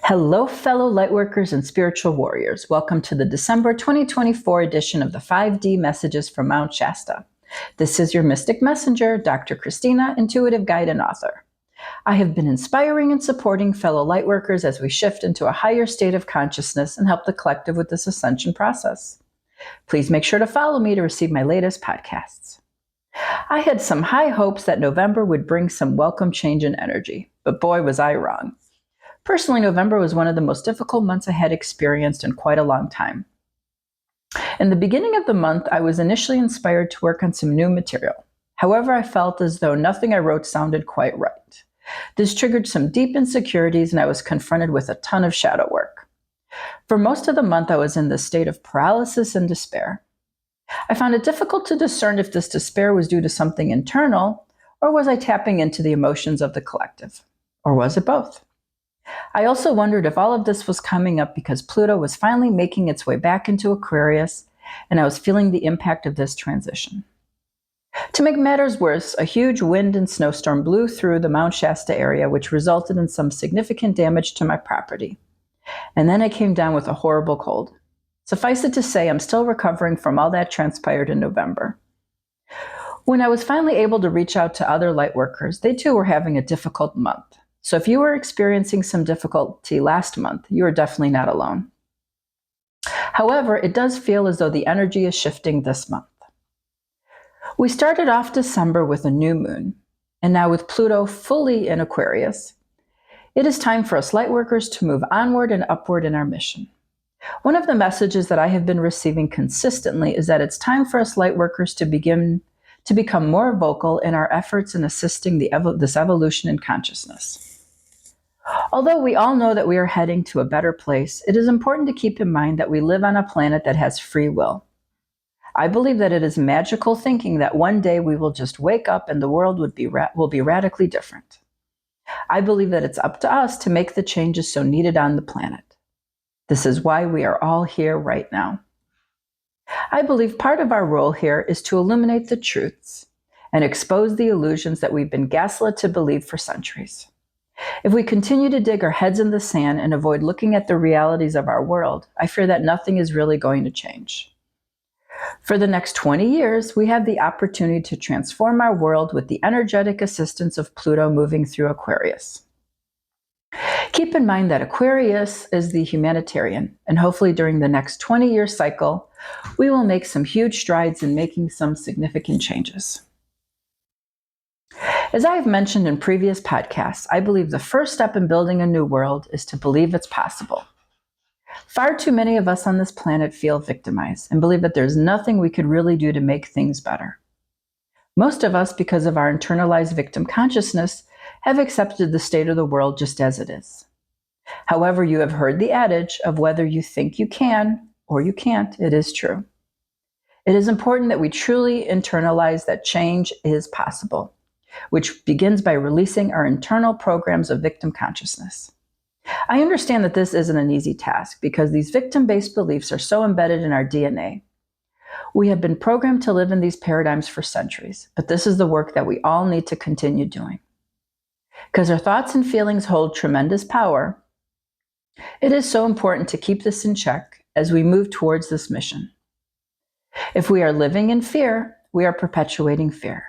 Hello, fellow lightworkers and spiritual warriors. Welcome to the December 2024 edition of the 5D Messages from Mount Shasta. This is your mystic messenger, Dr. Christina, intuitive guide and author. I have been inspiring and supporting fellow lightworkers as we shift into a higher state of consciousness and help the collective with this ascension process. Please make sure to follow me to receive my latest podcasts. I had some high hopes that November would bring some welcome change in energy, but boy, was I wrong. Personally, November was one of the most difficult months I had experienced in quite a long time. In the beginning of the month, I was initially inspired to work on some new material. However, I felt as though nothing I wrote sounded quite right. This triggered some deep insecurities, and I was confronted with a ton of shadow work. For most of the month, I was in this state of paralysis and despair. I found it difficult to discern if this despair was due to something internal, or was I tapping into the emotions of the collective? Or was it both? I also wondered if all of this was coming up because Pluto was finally making its way back into Aquarius, and I was feeling the impact of this transition. To make matters worse, a huge wind and snowstorm blew through the Mount Shasta area, which resulted in some significant damage to my property. And then I came down with a horrible cold. Suffice it to say, I'm still recovering from all that transpired in November. When I was finally able to reach out to other lightworkers, they too were having a difficult month. So if you were experiencing some difficulty last month, you are definitely not alone. However, it does feel as though the energy is shifting this month. We started off December with a new moon, and now with Pluto fully in Aquarius, it is time for us lightworkers to move onward and upward in our mission. One of the messages that I have been receiving consistently is that it's time for us lightworkers to become more vocal in our efforts in assisting this evolution in consciousness. Although we all know that we are heading to a better place, it is important to keep in mind that we live on a planet that has free will. I believe that it is magical thinking that one day we will just wake up and the world will be radically different. I believe that it's up to us to make the changes so needed on the planet. This is why we are all here right now. I believe part of our role here is to illuminate the truths and expose the illusions that we've been gaslit to believe for centuries. If we continue to dig our heads in the sand and avoid looking at the realities of our world, I fear that nothing is really going to change. For the next 20 years, we have the opportunity to transform our world with the energetic assistance of Pluto moving through Aquarius. Keep in mind that Aquarius is the humanitarian, and hopefully during the next 20-year cycle, we will make some huge strides in making some significant changes. As I have mentioned in previous podcasts, I believe the first step in building a new world is to believe it's possible. Far too many of us on this planet feel victimized and believe that there's nothing we could really do to make things better. Most of us, because of our internalized victim consciousness, have accepted the state of the world just as it is. However, you have heard the adage of whether you think you can or you can't, it is true. It is important that we truly internalize that change is possible, which begins by releasing our internal programs of victim consciousness. I understand that this isn't an easy task because these victim-based beliefs are so embedded in our DNA. We have been programmed to live in these paradigms for centuries, but this is the work that we all need to continue doing. Because our thoughts and feelings hold tremendous power, it is so important to keep this in check as we move towards this mission. If we are living in fear, we are perpetuating fear.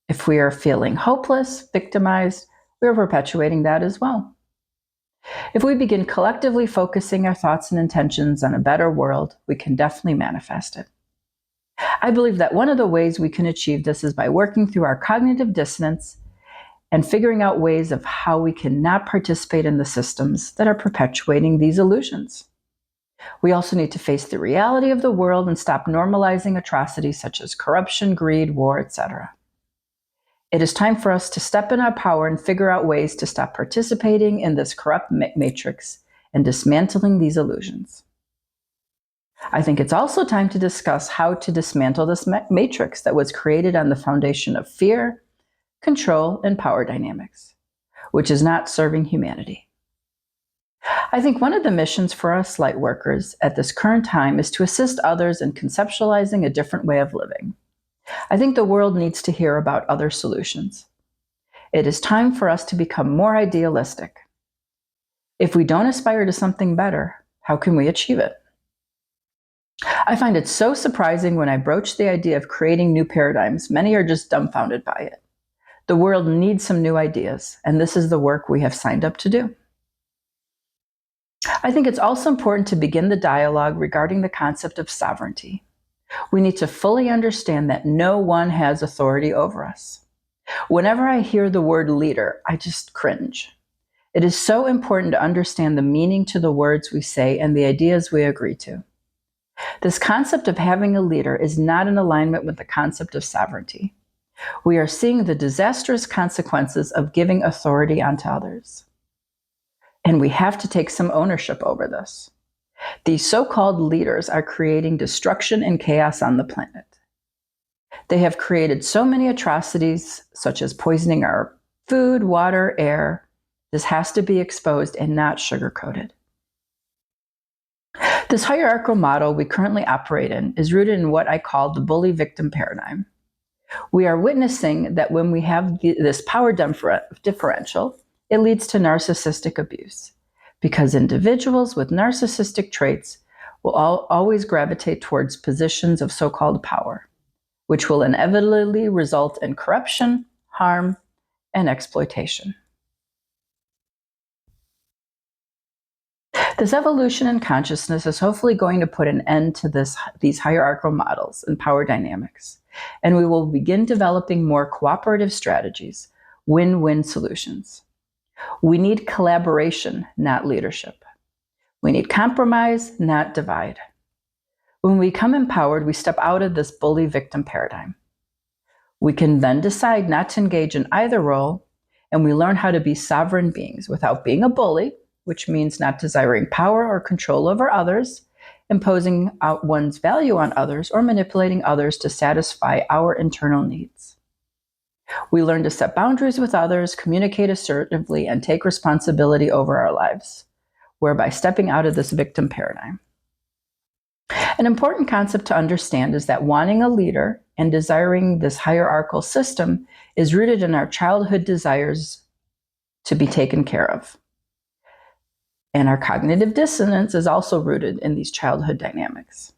If we are feeling hopeless, victimized, we are perpetuating that as well. If we begin collectively focusing our thoughts and intentions on a better world, we can definitely manifest it. I believe that one of the ways we can achieve this is by working through our cognitive dissonance and figuring out ways of how we can not participate in the systems that are perpetuating these illusions. We also need to face the reality of the world and stop normalizing atrocities such as corruption, greed, war, etc. It is time for us to step in our power and figure out ways to stop participating in this corrupt matrix and dismantling these illusions. I think it's also time to discuss how to dismantle this matrix that was created on the foundation of fear, control, and power dynamics, which is not serving humanity. I think one of the missions for us light workers at this current time is to assist others in conceptualizing a different way of living. I think the world needs to hear about other solutions. It is time for us to become more idealistic. If we don't aspire to something better, how can we achieve it? I find it so surprising when I broach the idea of creating new paradigms. Many are just dumbfounded by it. The world needs some new ideas, and this is the work we have signed up to do. I think it's also important to begin the dialogue regarding the concept of sovereignty. We need to fully understand that no one has authority over us. Whenever I hear the word leader, I just cringe. It is so important to understand the meaning to the words we say and the ideas we agree to. This concept of having a leader is not in alignment with the concept of sovereignty. We are seeing the disastrous consequences of giving authority onto others. And we have to take some ownership over this. These so-called leaders are creating destruction and chaos on the planet. They have created so many atrocities, such as poisoning our food, water, air. This has to be exposed and not sugar-coated. This hierarchical model we currently operate in is rooted in what I call the bully-victim paradigm. We are witnessing that when we have this power differential, it leads to narcissistic abuse, because individuals with narcissistic traits will always gravitate towards positions of so-called power, which will inevitably result in corruption, harm, and exploitation. This evolution in consciousness is hopefully going to put an end to these hierarchical models and power dynamics, and we will begin developing more cooperative strategies, win-win solutions. We need collaboration, not leadership. We need compromise, not divide. When we become empowered, we step out of this bully-victim paradigm. We can then decide not to engage in either role, and we learn how to be sovereign beings without being a bully, which means not desiring power or control over others, imposing out one's value on others, or manipulating others to satisfy our internal needs. We learn to set boundaries with others, communicate assertively, and take responsibility over our lives, whereby stepping out of this victim paradigm. An important concept to understand is that wanting a leader and desiring this hierarchical system is rooted in our childhood desires to be taken care of. And our cognitive dissonance is also rooted in these childhood dynamics.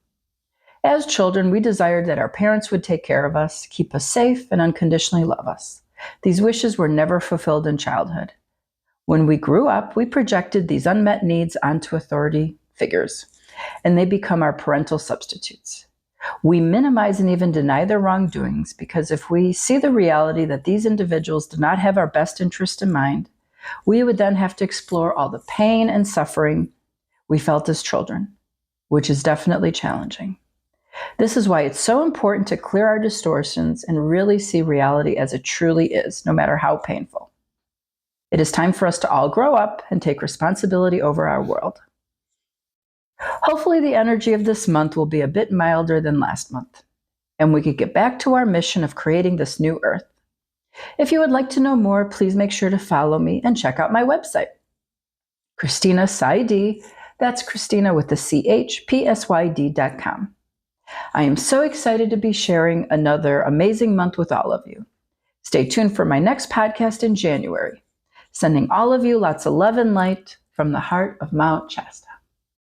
As children, we desired that our parents would take care of us, keep us safe, and unconditionally love us. These wishes were never fulfilled in childhood. When we grew up, we projected these unmet needs onto authority figures, and they become our parental substitutes. We minimize and even deny their wrongdoings because if we see the reality that these individuals do not have our best interest in mind, we would then have to explore all the pain and suffering we felt as children, which is definitely challenging. This is why it's so important to clear our distortions and really see reality as it truly is, no matter how painful. It is time for us to all grow up and take responsibility over our world. Hopefully the energy of this month will be a bit milder than last month, and we could get back to our mission of creating this new earth. If you would like to know more, please make sure to follow me and check out my website, Christina Psyd. That's Christina with the CHPSYD.com. I am so excited to be sharing another amazing month with all of you. Stay tuned for my next podcast in January. Sending all of you lots of love and light from the heart of Mount Shasta.